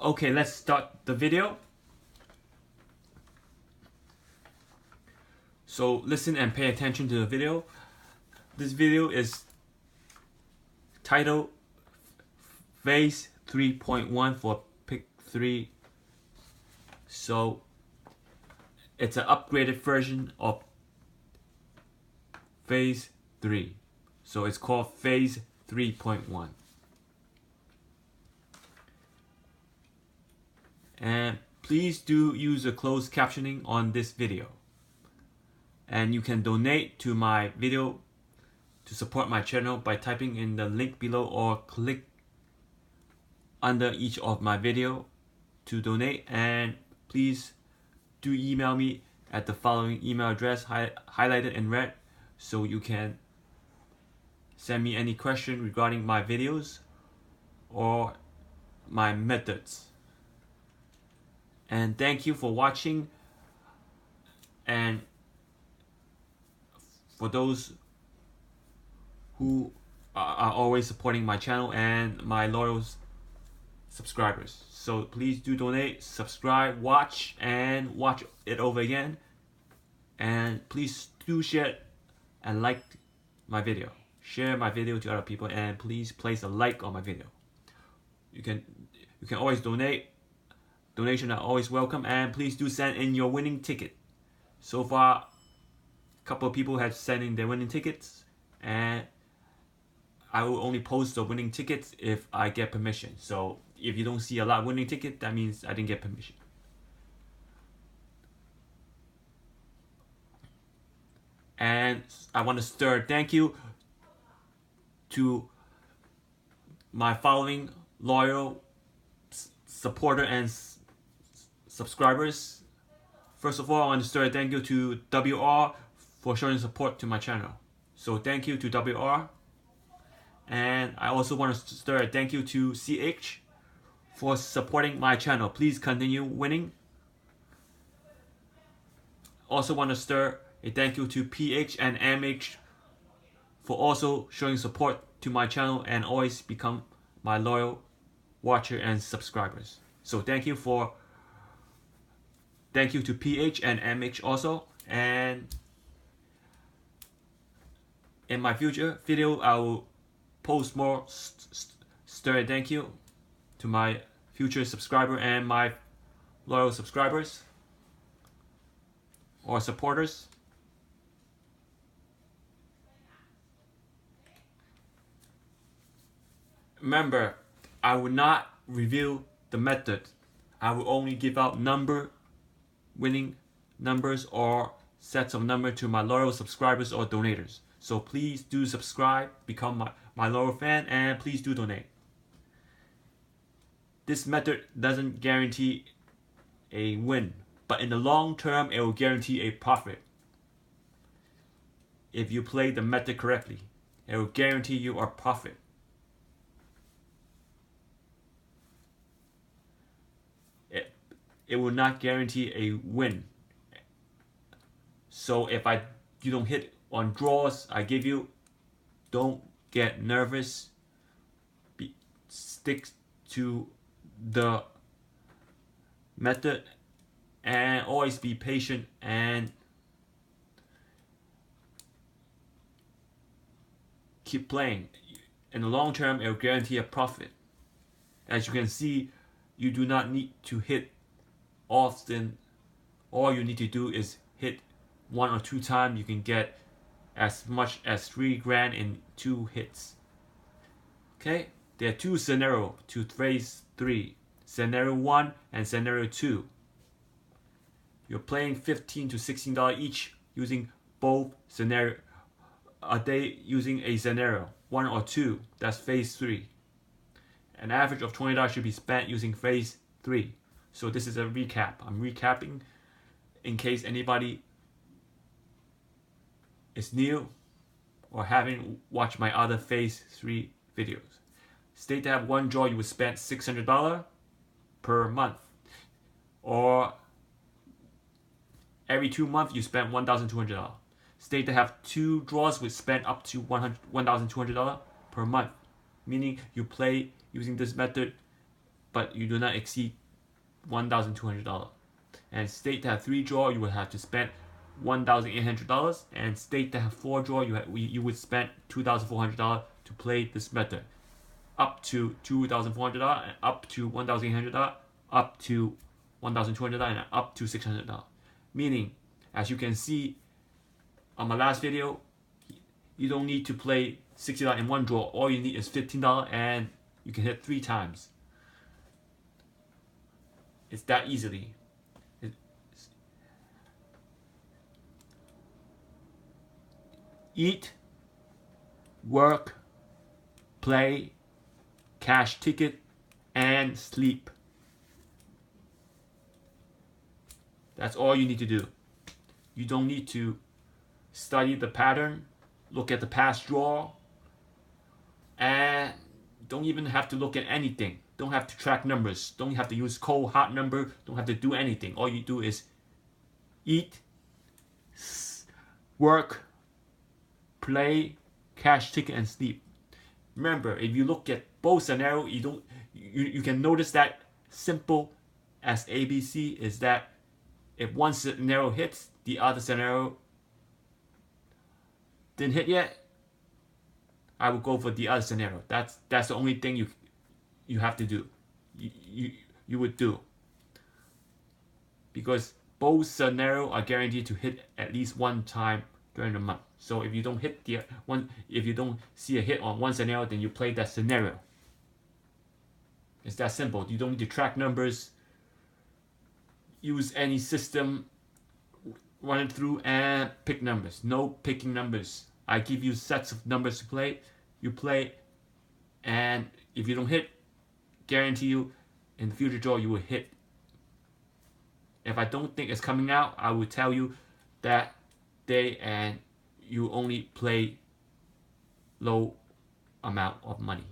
Okay, let's start the video. So listen and pay attention to the video. This video is titled Phase 3.1 for Pick 3. So it's an upgraded version of Phase 3. So it's called Phase 3.1. And please do use the closed captioning on this video. And you can donate to my video to support my channel by typing in the link below or click under each of my video to donate. And please do email me at the following email address highlighted in red, so you can send me any question regarding my videos or my methods. And thank you for watching, and for those who are always supporting my channel and my loyal subscribers. So please do donate, subscribe, watch it over again, and please do share and like my video. Share my video to other people, and please place a like on my video. You can always donate. Donations are always welcome, and please do send in your winning ticket. So far, a couple of people have sent in their winning tickets, and I will only post the winning tickets if I get permission. So if you don't see a lot of winning tickets, that means I didn't get permission. And I want to start thank you to my following loyal supporter and subscribers. First of all, I want to start thank you to WR for showing support to my channel. So thank you to WR. And I also want to start thank you to CH for supporting my channel. Please continue winning. Also want to start a thank you to PH and MH for also showing support to my channel and always become my loyal watcher and subscribers. So thank you to PH and MH also. And in my future video, I will post more stir thank you to my future subscriber and my loyal subscribers or supporters. Remember, I will not reveal the method. I will only give out winning numbers or sets of numbers to my loyal subscribers or donators. So please do subscribe, become my loyal fan, and please do donate. This method doesn't guarantee a win, but in the long term, it will guarantee a profit. If you play the method correctly, it will guarantee you a profit. It will not guarantee a win. So if you don't hit on draws I give you, don't get nervous. Stick to the method and always be patient, and keep playing. In the long term, it will guarantee a profit. As you can see, you do not need to hit often. All you need to do is hit 1 or 2 times. You can get as much as $3 grand in 2 hits. Okay, there are 2 scenarios to phase 3. Scenario 1 and scenario 2. You're playing $15 to $16 each using both scenario. A day using a scenario 1 or 2. That's phase 3. An average of $20 should be spent using phase 3. So this is a recap. I'm recapping in case anybody is new or haven't watched my other phase 3 videos. State to have 1 draw, you would spend $600 per month, or every 2 months you spend $1,200. State to have 2 draws, would spend up to $1,200 per month, meaning you play using this method but you do not exceed $1,200. And state that have 3 draw, you would have to spend $1,800. And state that have 4 draw, you would spend $2,400 to play this method. Up to $2,400 and up to $1,800, up to $1,200 and up to $600. Meaning, as you can see on my last video, you don't need to play $60 in one draw. All you need is $15 and you can hit 3 times. It's that easily. Eat, work, play, cash ticket, and sleep. That's all you need to do. You don't need to study the pattern, look at the past draw, and don't even have to look at anything. Don't have to track numbers. Don't have to use cold hard number. Don't have to do anything. All you do is eat, work, play, cash ticket, and sleep. Remember, if you look at both scenarios, you can notice that simple as ABC is that if one scenario hits, the other scenario didn't hit yet, I would go for the other scenario. That's the only thing you have to do. You would do, because both scenarios are guaranteed to hit at least one time during the month. So if you don't hit if you don't see a hit on one scenario, then you play that scenario. It's that simple. You don't need to track numbers, use any system, run it through and pick numbers. No picking numbers. I give you sets of numbers to play. You play, and if you don't hit, guarantee you in the future draw you will hit. If I don't think it's coming out, I will tell you that day and you only play low amount of money.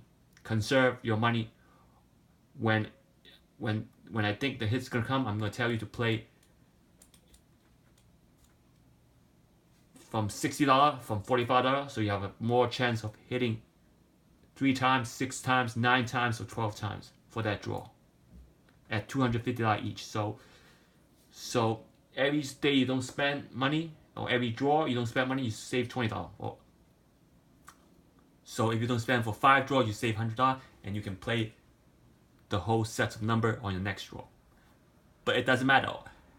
Conserve your money. When I think the hit's gonna come, I'm gonna tell you to play from $60, from $45, so you have a more chance of hitting 3 times, 6 times, 9 times, or 12 times for that draw at $250 each. So every day you don't spend money, or every draw you don't spend money, you save $20. So if you don't spend for 5 draws, you save $100, and you can play the whole set of number on your next draw. But it doesn't matter.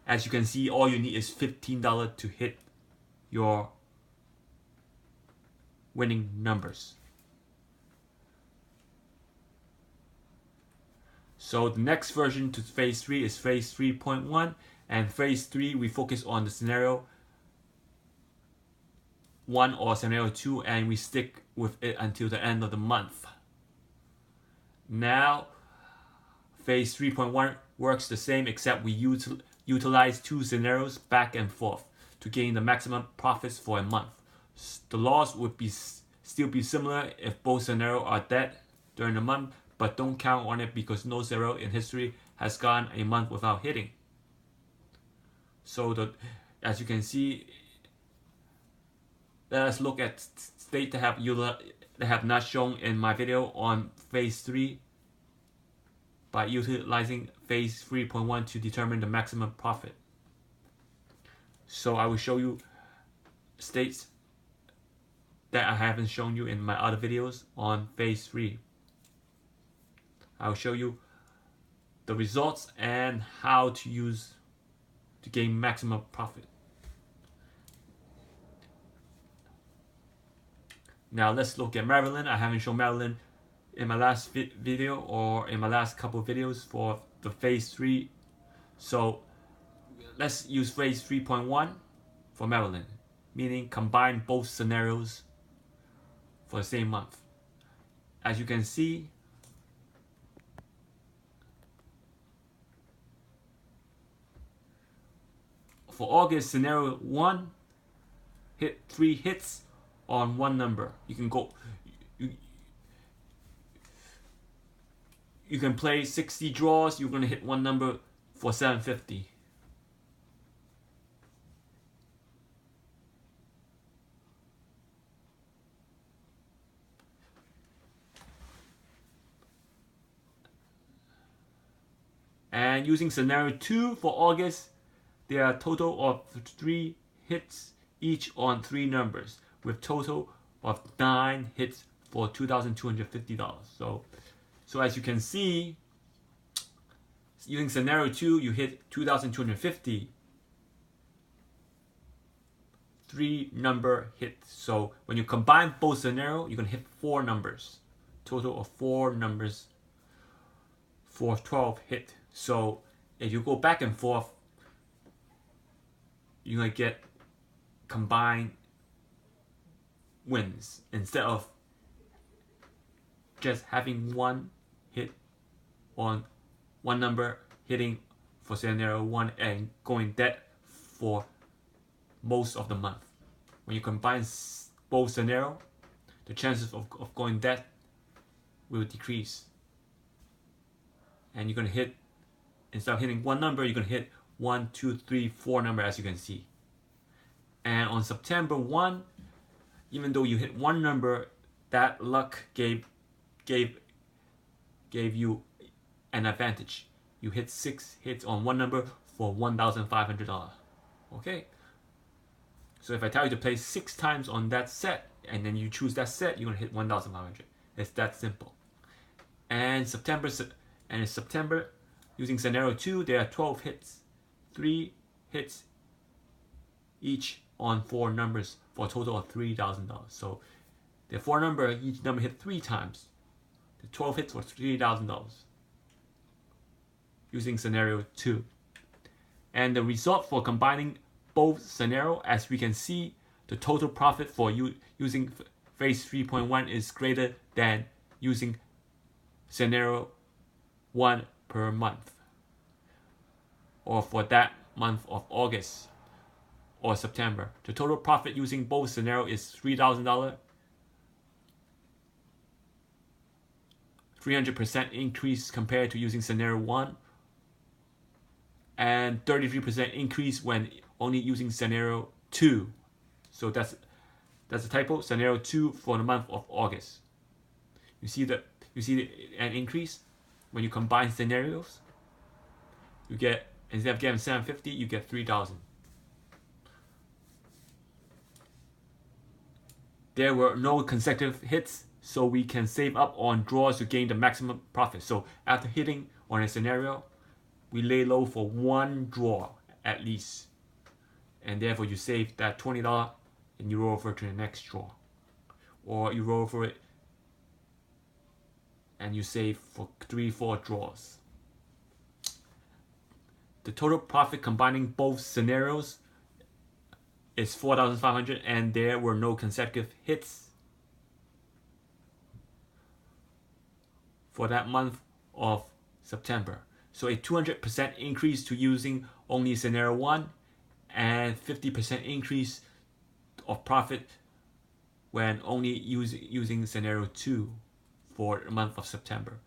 As you can see, all you need is $15 to hit your winning numbers. So the next version to phase 3 is phase 3.1, and phase 3 we focus on the scenario 1 or scenario 2, and we stick with it until the end of the month. Now phase 3.1 works the same, except we utilize 2 scenarios back and forth to gain the maximum profits for a month. The loss would still be similar if both scenarios are dead during the month, but don't count on it because no scenario in history has gone a month without hitting. So as you can see, let us look at states that have not shown in my video on phase 3 by utilizing phase 3.1 to determine the maximum profit. So I will show you states that I haven't shown you in my other videos on phase 3. I'll show you the results and how to use to gain maximum profit. Now let's look at Maryland. I haven't shown Maryland in my last video or in my last couple of videos for the phase 3. So let's use phase 3.1 for Maryland, meaning combine both scenarios for the same month. As you can see, for August, scenario 1 hit 3 hits on one number. You can go, you can play 60 draws. You're gonna hit one number for $750. And using scenario 2 for August, there are a total of 3 hits each on 3 numbers, with total of 9 hits for $2,250. So as you can see, using scenario 2, you hit 2,250, 3 number hits. So when you combine both scenarios, you're gonna hit 4 numbers, total of 4 numbers for 12 hit. So if you go back and forth, you're gonna get combined wins instead of just having one hit on one number hitting for scenario 1 and going dead for most of the month. When you combine both scenarios, the chances of going dead will decrease. And you're gonna hit, instead of hitting one number, you're gonna hit 1, 2, 3, 4 number, as you can see. And on September 1, even though you hit one number, that luck gave you an advantage. You hit 6 hits on one number for $1,500. Okay. So if I tell you to play 6 times on that set, and then you choose that set, you're gonna hit 1,500. It's that simple. And in September, using scenario 2, there are 12 hits, 3 hits each on 4 numbers for a total of $3,000. So the 4 number, each number hit 3 times. The 12 hits was $3,000 using scenario 2. And the result for combining both scenarios, as we can see, the total profit for using phase 3.1 is greater than using scenario 1 per month, or for that month of August or September. The total profit using both scenarios is $3,000, 300% increase compared to using scenario 1, and 33% increase when only using scenario 2. So that's a typo. Scenario 2 for the month of August. You see an increase when you combine scenarios. You get, instead of getting 750, you get 3,000. There were no consecutive hits, so we can save up on draws to gain the maximum profit. So after hitting on a scenario, we lay low for one draw at least, and therefore you save that $20 and you roll over to the next draw, or you roll over it and you save for 3-4 draws. The total profit combining both scenarios is $4,500, and there were no consecutive hits for that month of September. So a 200% increase to using only scenario 1, and 50% increase of profit when only using scenario 2 for the month of September.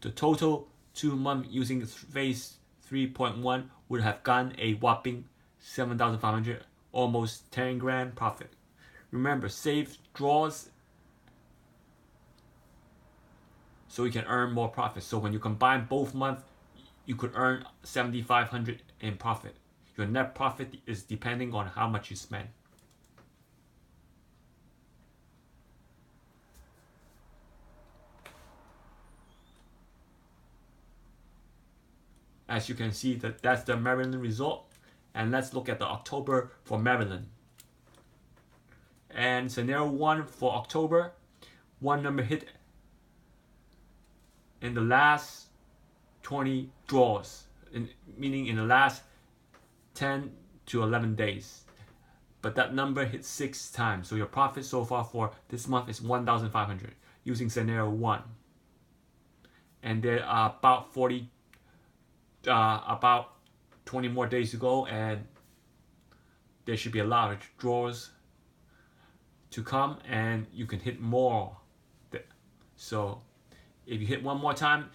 The total 2 months using phase 3.1 would have gotten a whopping $7,500, almost 10 grand profit. Remember, save draws so you can earn more profit. So when you combine both months, you could earn $7,500 in profit. Your net profit is depending on how much you spend. As you can see, that's the Maryland result. And let's look at the October for Maryland. And scenario 1 for October, one number hit in the last 20 draws, meaning in the last 10 to 11 days. But that number hit 6 times. So your profit so far for this month is $1,500 using scenario 1. And there are about 20 more days to go, and there should be a lot of draws to come, and you can hit more. So if you hit one more time,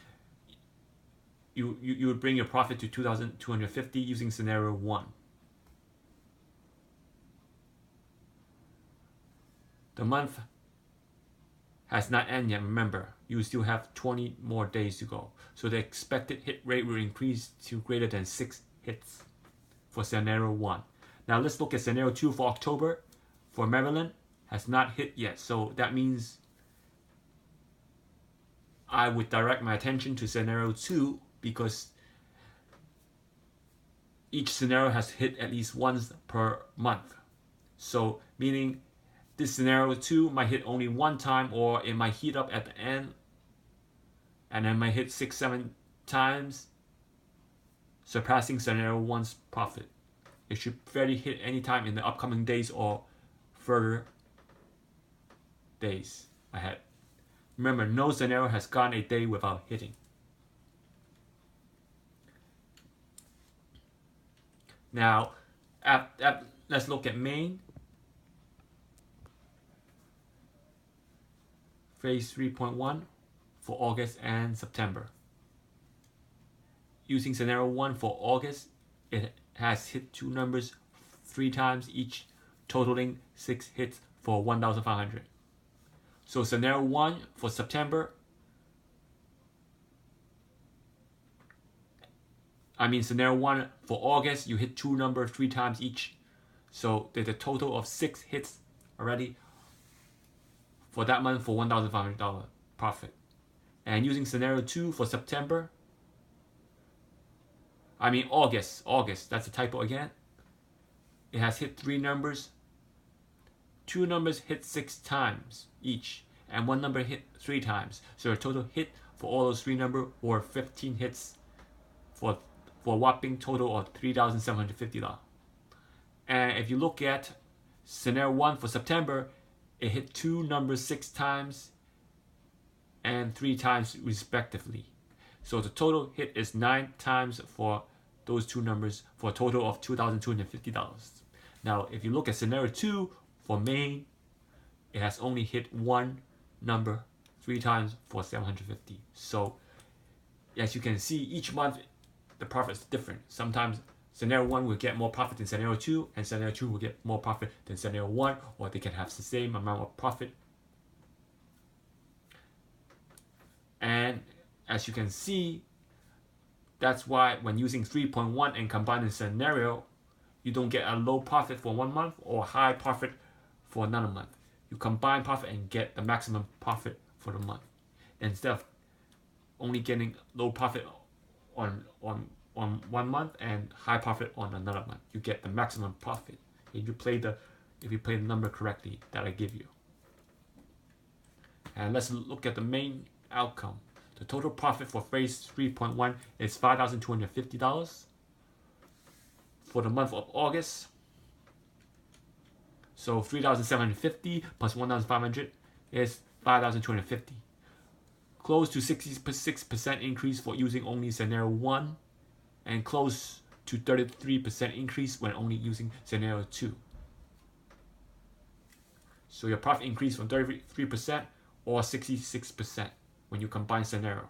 you would bring your profit to $2,250 using scenario 1. The month has not ended yet. Remember, you still have 20 more days to go. So the expected hit rate will increase to greater than 6 hits for scenario 1. Now let's look at scenario 2 for October. For Maryland, has not hit yet. So that means I would direct my attention to scenario 2 because each scenario has hit at least once per month. So meaning this scenario 2 might hit only one time, or it might heat up at the end and then might hit 6-7 times, surpassing scenario 1's profit. It should fairly hit any time in the upcoming days or further days ahead. Remember, no scenario has gone a day without hitting. Now, let's look at Maine. Phase 3.1 for August and September. Using scenario 1 for August, it has hit two numbers 3 times each, totaling 6 hits for 1,500. So scenario 1 for September, scenario 1 for August, you hit two numbers 3 times each. So there's a total of 6 hits already for that month for $1,500 profit. And using scenario 2 for September, August, that's a typo again. It has hit 3 numbers. 2 numbers hit 6 times each, and 1 number hit 3 times. So a total hit for all those 3 numbers were 15 hits for a whopping total of $3,750. And if you look at scenario 1 for September, it hit 2 numbers 6 times and 3 times respectively. So the total hit is 9 times for those 2 numbers for a total of $2,250. Now, if you look at scenario 2 for Maine, it has only hit 1 number 3 times for $750. So as you can see, each month the profit is different. Sometimes scenario 1 will get more profit than scenario 2, and scenario 2 will get more profit than scenario 1, or they can have the same amount of profit. And as you can see, that's why when using 3.1 and combining scenario, you don't get a low profit for 1 month or high profit for another month. You combine profit and get the maximum profit for the month, instead of only getting low profit on 1 month and high profit on another month. You get the maximum profit if you play the number correctly that I give you. And let's look at the main outcome. The total profit for phase 3.1 is $5,250 for the month of August. So $3,750 plus $1,500 is $5,250. Close to 66% increase for using only scenario 1, and close to 33% increase when only using scenario 2. So your profit increased from 33% or 66% when you combine scenario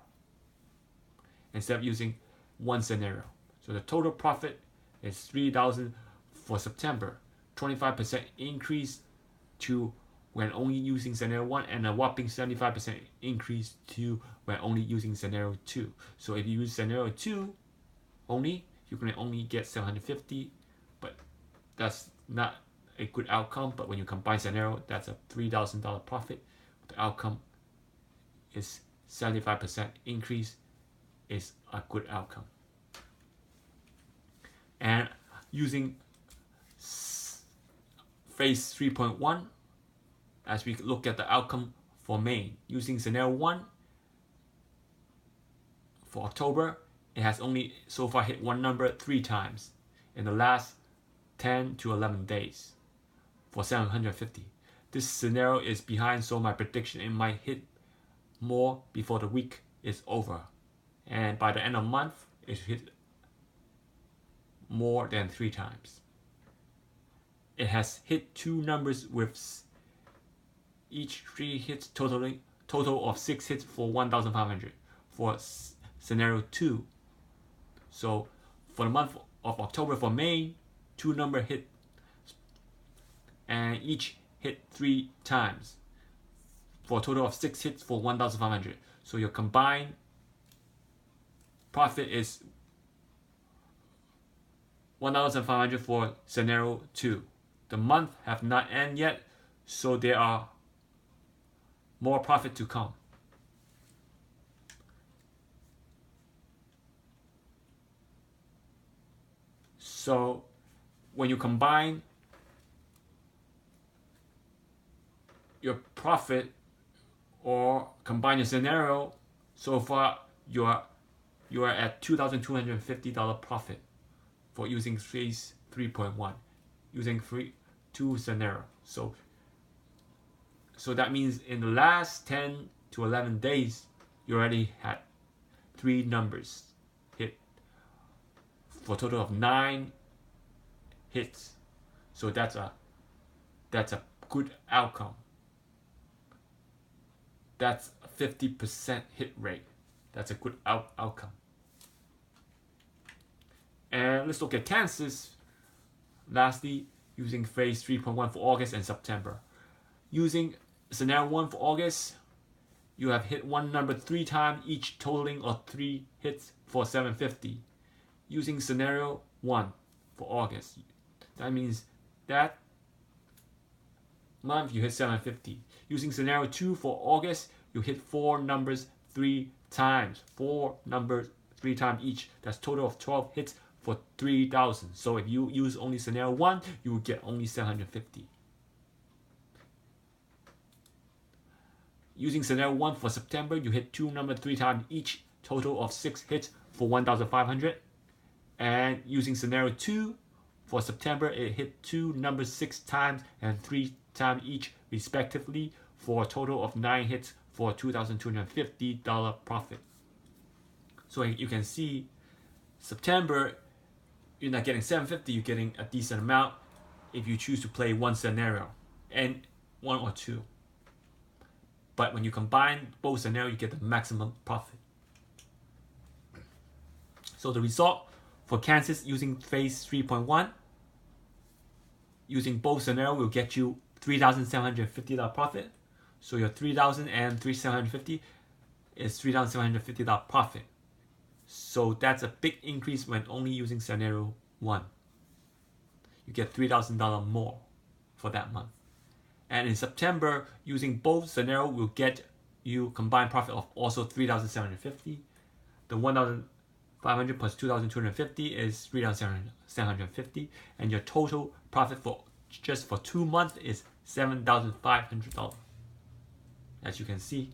instead of using one scenario. So the total profit is $3,000 for September, 25% increase to when only using scenario 1, and a whopping 75% increase to when only using scenario 2. So if you use scenario 2 only, you can only get $750, but that's not a good outcome. But when you combine scenario, that's a $3,000 profit. The outcome is 75% increase is a good outcome. And using phase 3.1, as we look at the outcome for Maine, using scenario 1 for October, it has only so far hit 1 number 3 times in the last 10 to 11 days for $750. This scenario is behind, so my prediction it might hit more before the week is over, and by the end of the month it should hit more than 3 times. It has hit 2 numbers with each 3 hits, total of 6 hits for 1,500 for scenario 2. So for the month of October for Maine, 2 number hit, and each hit 3 times. for a total of 6 hits for 1,500. So your combined profit is 1,500 for scenario 2. The month have not ended yet, so there are more profit to come. So when you combine your profit or combine your scenario, so far you are at $2,250 profit for using phase 3.1, using two scenario. So that means in the last 10 to 11 days, you already had 3 numbers hit for a total of 9 hits. So that's a good outcome. That's a 50% hit rate. That's a good outcome. And let's look at Kansas. Lastly, using phase 3.1 for August and September. Using scenario 1 for August, you have hit one number 3 times, each totaling of 3 hits for 750. Using scenario 1 for August, that means that month you hit 750. Using scenario 2 for August, you hit 4 numbers 3 times. 4 numbers 3 times each. That's total of 12 hits for 3,000. So if you use only scenario 1, you will get only 750. Using scenario 1 for September, you hit 2 numbers 3 times each. Total of 6 hits for 1,500. And using scenario 2 for September, it hit 2 numbers 6 times and 3 times each respectively for a total of 9 hits for $2,250 profit. So you can see September, you're not getting 750, you're getting a decent amount if you choose to play one scenario and 1 or 2. But when you combine both scenarios, you get the maximum profit. So the result for Kansas using phase 3.1, using both scenarios will get you $3,750 profit. So your $3,000 and $3,750 is $3,750 profit. So that's a big increase when only using scenario 1. You get $3,000 more for that month. And in September, using both scenarios will get you combined profit of also $3,750. The 1,500 plus 2,250 is 3,750, and your total profit for just for 2 months is $7,500. As you can see,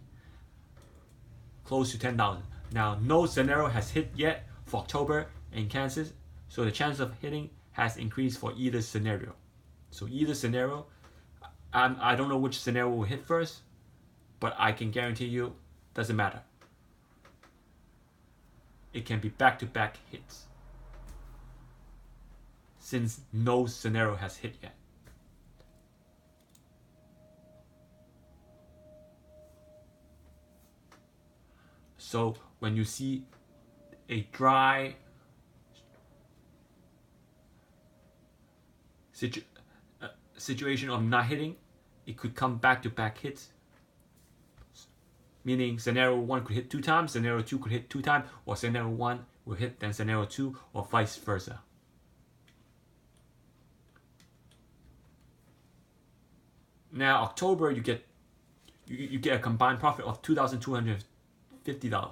close to 10,000. Now, no scenario has hit yet for October in Kansas, so the chance of hitting has increased for either scenario. So either scenario, I don't know which scenario will hit first, but I can guarantee you, doesn't matter. It can be back-to-back hits, since no scenario has hit yet. So when you see a dry situation of not hitting, it could come back-to-back hits. Meaning scenario 1 could hit 2 times, scenario 2 could hit 2 times, or scenario 1 will hit then scenario 2, or vice versa. Now October, you get a combined profit of $2,250.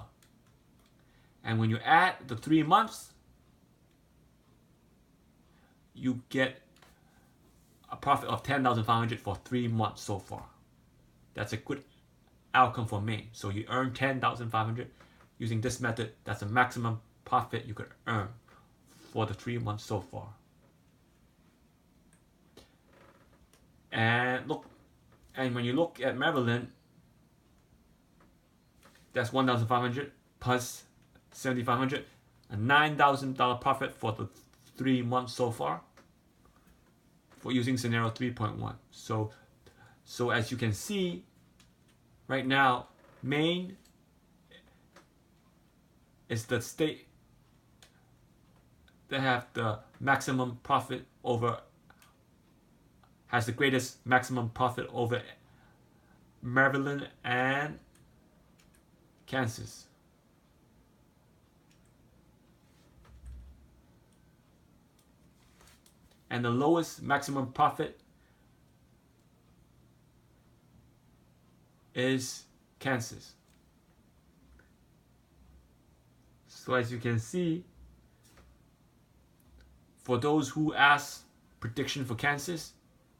And when you add the 3 months, you get a profit of $10,500 for 3 months so far. That's a good outcome for May. So you earn $10,500 using this method. That's the maximum profit you could earn for the 3 months so far. And when you look at Maryland, that's $1,500 plus $7,500, a $9,000 profit for the 3 months so far for using scenario 3.1. So as you can see, right now, Maine is the state that have the maximum profit over, has the greatest maximum profit over Maryland, and Kansas. And the lowest maximum profit is Kansas. So as you can see, for those who ask prediction for Kansas,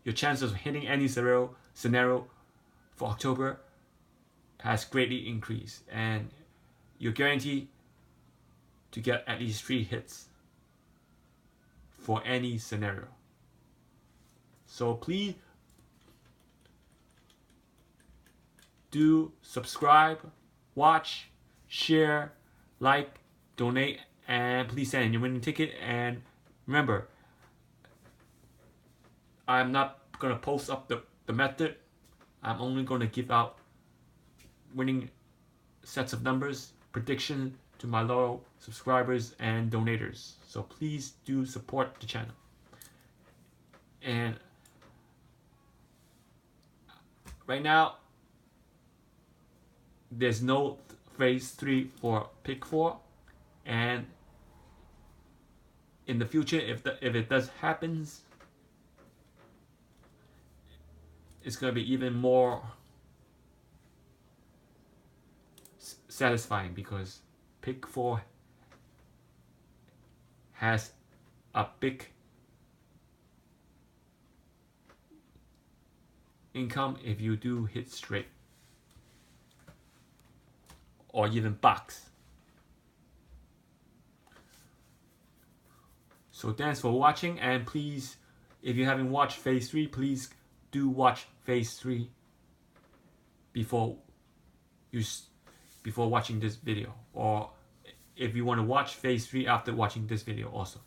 your chances of hitting any scenario for October has greatly increased, and you're guaranteed to get at least 3 hits for any scenario. So please do subscribe, watch, share, like, donate, and please send in your winning ticket. And remember, I'm not going to post up the method. I'm only going to give out winning sets of numbers, prediction to my loyal subscribers and donators. So please do support the channel. And right now, there's no phase 3 for pick 4, and in the future, if it does happens, it's going to be even more satisfying, because pick 4 has a big income if you do hit straight or even box. So thanks for watching, and please, if you haven't watched phase 3, please do watch phase 3 before watching this video, or if you want to watch phase 3 after watching this video also.